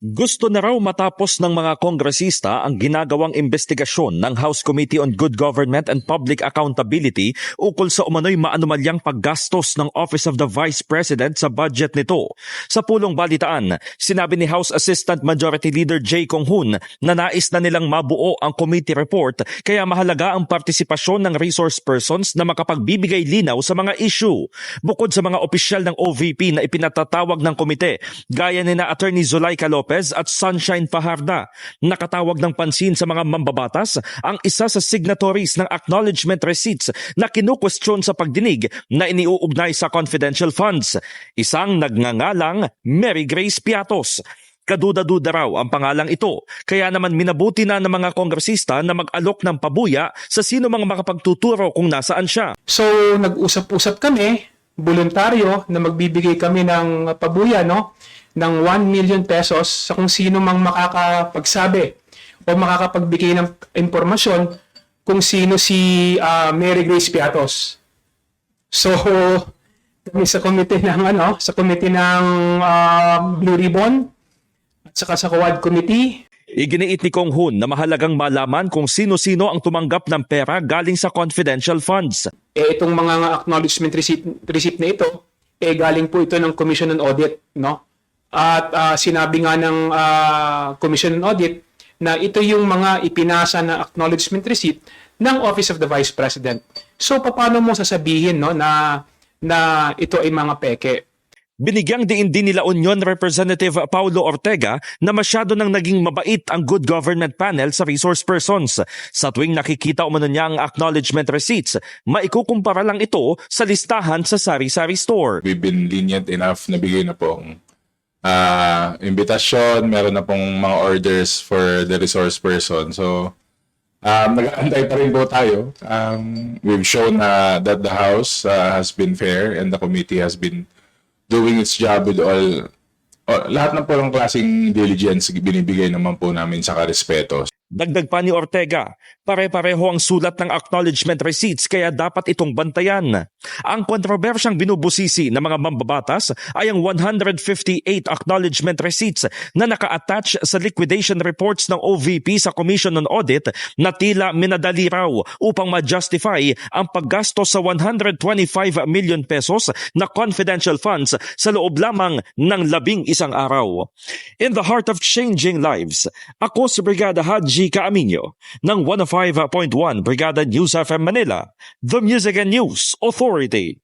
Gusto na raw matapos ng mga kongresista ang ginagawang investigasyon ng House Committee on Good Government and Public Accountability ukol sa umano'y maanumalyang paggastos ng Office of the Vice President sa budget nito. Sa pulong balitaan, sinabi ni House Assistant Majority Leader Jay Cong-hun na nais na nilang mabuo ang committee report kaya mahalaga ang partisipasyon ng resource persons na makapagbibigay linaw sa mga issue. Bukod sa mga opisyal ng OVP na ipinatatawag ng komite, gaya ni na Attorney Zulaika Lopez at Sunshine Fajarda, nakatawag ng pansin sa mga mambabatas ang isa sa signatories ng acknowledgement receipts na kinukwestiyon sa pagdinig na iniuugnay sa confidential funds. Isang nagngangalang Mary Grace Piatos. Kaduda-duda raw ang pangalang ito, kaya naman minabuti na ng mga kongresista na mag-alok ng pabuya sa sino mang makapagtuturo kung nasaan siya. So nag-usap-usap kami, voluntaryo, na magbibigay kami ng pabuya, no? Ng 1 million pesos sa kung sino mang makakapagsabi o makakapagbigay ng impormasyon kung sino si Mary Grace Piatos. So kami sa komite ng Blue Ribbon at saka sa Quad Committee, iginiit ni Cong-hun na mahalagang malaman kung sino-sino ang tumanggap ng pera galing sa confidential funds. Itong mga acknowledgement receipt na ito, galing po ito ng Commission on Audit, no? At sinabi nga ng Commission on Audit na ito yung mga ipinasa na acknowledgement receipt ng Office of the Vice President. So paano mo sasabihin, no, na ito ay mga peke? Binigyang diin din nila Union Representative Paulo Ortega na masyado nang naging mabait ang Good Government Panel sa resource persons. Sa tuwing nakikita umano niya ang acknowledgement receipts, maikukumpara lang ito sa listahan sa sari-sari store. We've been lenient enough na bigay na po ang invitasyon, meron na pong mga orders for the resource person. So, nag-aantay pa rin po tayo. We've shown that the House has been fair and the committee has been doing its job with lahat ng po ng klaseng diligence binibigay naman po namin sa karespeto. Dagdag pa ni Ortega, pare-pareho ang sulat ng acknowledgement receipts kaya dapat itong bantayan. Ang kontrobersyang binubusisi ng mga mambabatas ay ang 158 acknowledgement receipts na naka-attach sa liquidation reports ng OVP sa Commission on Audit na tila minadali raw upang ma-justify ang paggastos sa 125 million pesos na confidential funds sa loob lamang ng 11 araw. In the heart of changing lives, ako si Brigada Haji Caaminio ng 105.1 Brigada News FM Manila, the Music and News Authority.